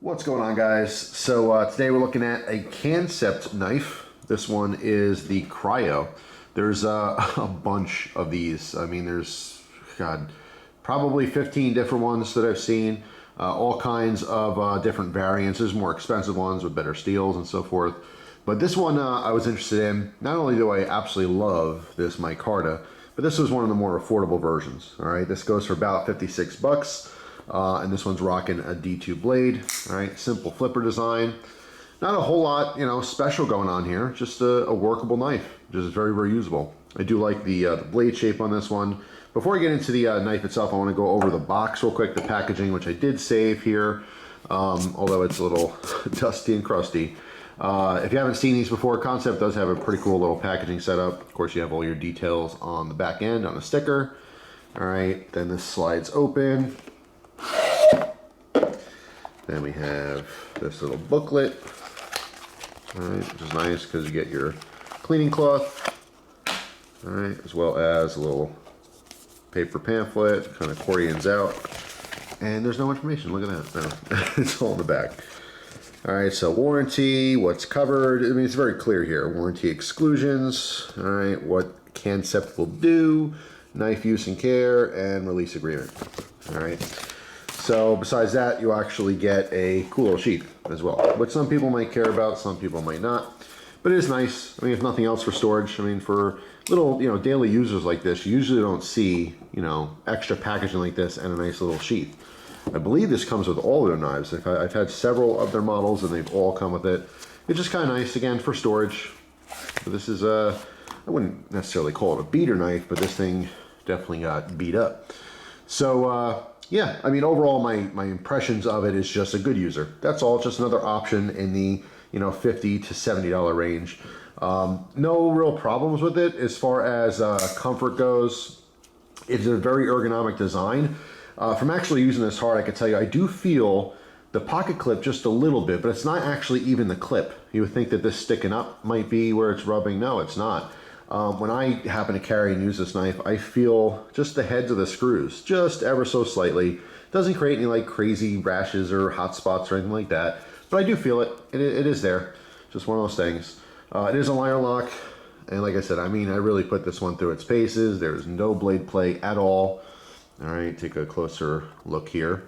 What's going on, guys? So today we're looking at a Kancept knife. This one is the Kryo. There's a bunch of these. I mean, there's, God, probably 15 different ones that I've seen. All kinds of different variants. There's more expensive ones with better steels and so forth. But this one I was interested in. Not only do I absolutely love this micarta, but this was one of the more affordable versions. All right, this goes for about 56 bucks. And this one's rocking a D2 blade. All right, simple flipper design. Not a whole lot, special going on here. Just a workable knife, which is very, very usable. I do like the blade shape on this one. Before I get into the knife itself, I want to go over the box real quick, the packaging, which I did save here, although it's a little dusty and crusty. If you haven't seen these before, Kancept does have a pretty cool little packaging setup. Of course, you have all your details on the back end on a sticker. All right, then this slides open. Then we have this little booklet, all right, which is nice because you get your cleaning cloth, all right, as well as a little paper pamphlet, kind of accordions out, and there's no information. Look at that. No, it's all in the back. All right, so warranty, what's covered. I mean, it's very clear here. Warranty exclusions, all right, what Kancept will do, knife use and care, and release agreement, all right. So besides that, you actually get a cool little sheath as well, which some people might care about, some people might not. But it is nice. I mean, if nothing else, for storage. I mean, for little, daily users like this, you usually don't see, extra packaging like this and a nice little sheath. I believe this comes with all their knives. I've had several of their models, and they've all come with it. It's just kind of nice, again, for storage. But this is I wouldn't necessarily call it a beater knife, but this thing definitely got beat up. So, yeah, I mean, overall, my impressions of it is just a good user. That's all, just another option in the, $50 to $70 range. No real problems with it as far as comfort goes. It's a very ergonomic design. From actually using this hard, I can tell you, I do feel the pocket clip just a little bit, but it's not actually even the clip. You would think that this sticking up might be where it's rubbing. No, it's not. When I happen to carry and use this knife, I feel just the heads of the screws, just ever so slightly. Doesn't create any like crazy rashes or hot spots or anything like that, but I do feel it. It is there. Just one of those things. It is a liner lock, and like I said, I mean, I really put this one through its paces. There's no blade play at all. All right, take a closer look here.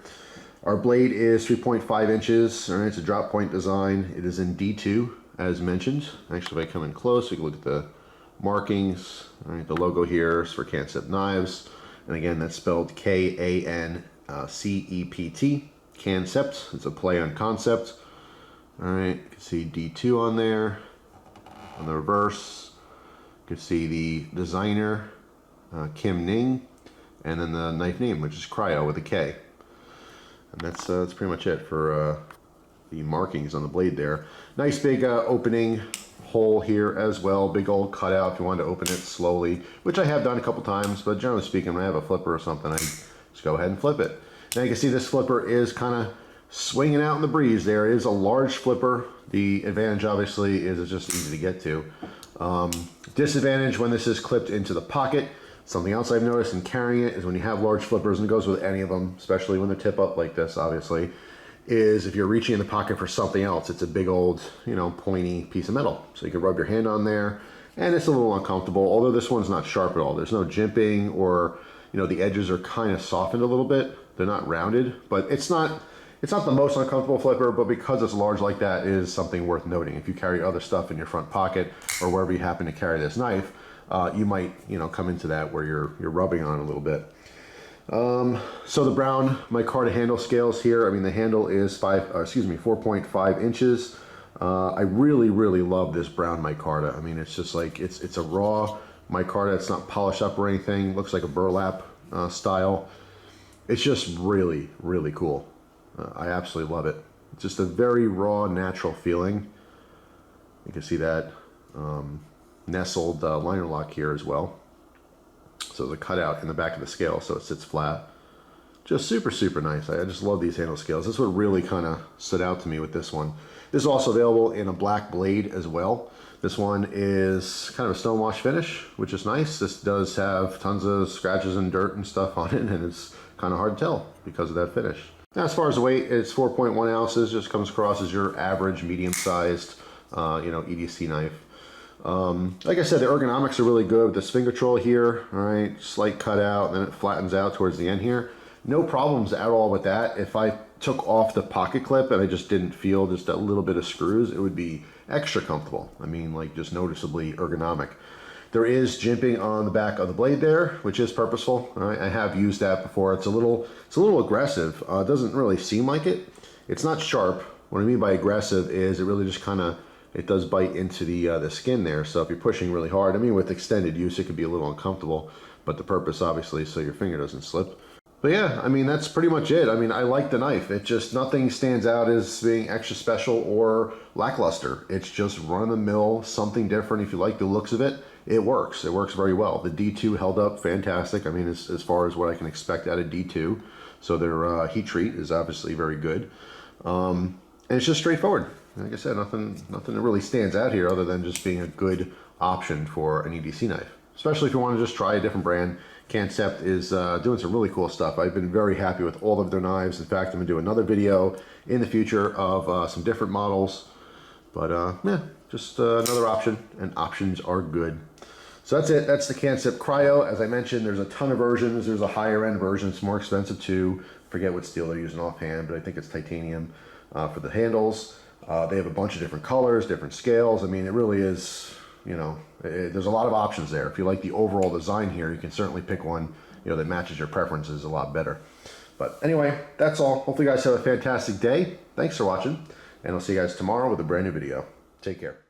Our blade is 3.5 inches. All right, it's a drop point design. It is in D2, as mentioned. Actually, if I come in close, we can look at the markings. All right, the logo here is for Kancept Knives, and again, that's spelled Kancept, Kancept. It's a play on concept. All right, you can see D2 on there. On the reverse, you can see the designer, Kim Ning, and then the knife name, which is Kryo with a K. And that's pretty much it for the markings on the blade there. Nice big opening hole here as well, big old cutout if you want to open it slowly, which I have done a couple times, but generally speaking, when I have a flipper or something, I just go ahead and flip it. Now you can see this flipper is kind of swinging out in the breeze. There is a large flipper. The advantage obviously is it's just easy to get to. Disadvantage when this is clipped into the pocket. Something else I've noticed in carrying it is when you have large flippers, and it goes with any of them, especially when they tip up like this, obviously, is if you're reaching in the pocket for something else, it's a big old, pointy piece of metal. So you can rub your hand on there, and it's a little uncomfortable, although this one's not sharp at all. There's no jimping, or, the edges are kind of softened a little bit. They're not rounded, but it's not the most uncomfortable flipper, but because it's large like that, it is something worth noting. If you carry other stuff in your front pocket, or wherever you happen to carry this knife, you might, come into that where you're rubbing on it a little bit. So the brown micarta handle scales here, I mean, the handle is 4.5 inches. I really, really love this brown micarta. I mean, it's just like, it's a raw micarta. It's not polished up or anything. Looks like a burlap style. It's just really, really cool. I absolutely love it. It's just a very raw, natural feeling. You can see that nestled liner lock here as well. So the cutout in the back of the scale, so it sits flat. Just super, super nice. I just love these handle scales. This is what really kind of stood out to me with this one. This is also available in a black blade as well. This one is kind of a stonewash finish, which is nice. This does have tons of scratches and dirt and stuff on it, and it's kind of hard to tell because of that finish. As far as the weight, it's 4.1 ounces. Just comes across as your average medium-sized, EDC knife. Like I said, the ergonomics are really good with this finger control here. All right, slight cutout, and then it flattens out towards the end here. No problems at all with that. If I took off the pocket clip and I just didn't feel just a little bit of screws, it would be extra comfortable. I mean, like just noticeably ergonomic. There is jimping on the back of the blade there, which is purposeful. All right, I have used that before. It's a little aggressive. It doesn't really seem like it. It's not sharp. What I mean by aggressive is it really just kind of, it does bite into the skin there. So if you're pushing really hard, I mean, with extended use, it could be a little uncomfortable, but the purpose obviously is so your finger doesn't slip. But yeah, I mean, that's pretty much it. I mean, I like the knife. It just, nothing stands out as being extra special or lackluster. It's just run-of-the-mill, something different. If you like the looks of it, it works. It works very well. The D2 held up fantastic. I mean, as far as what I can expect out of D2. So their heat treat is obviously very good. And it's just straightforward. Like I said, nothing that really stands out here other than just being a good option for an EDC knife. Especially if you want to just try a different brand. Kancept is doing some really cool stuff. I've been very happy with all of their knives. In fact, I'm going to do another video in the future of some different models. But yeah, just another option, and options are good. So that's it. That's the Kancept Kryo. As I mentioned, there's a ton of versions. There's a higher end version. It's more expensive too. Forget what steel they're using offhand, but I think it's titanium for the handles. They have a bunch of different colors, different scales. I mean, it really is, there's a lot of options there. If you like the overall design here, you can certainly pick one, that matches your preferences a lot better. But anyway, that's all. Hopefully you guys have a fantastic day. Thanks for watching, and I'll see you guys tomorrow with a brand new video. Take care.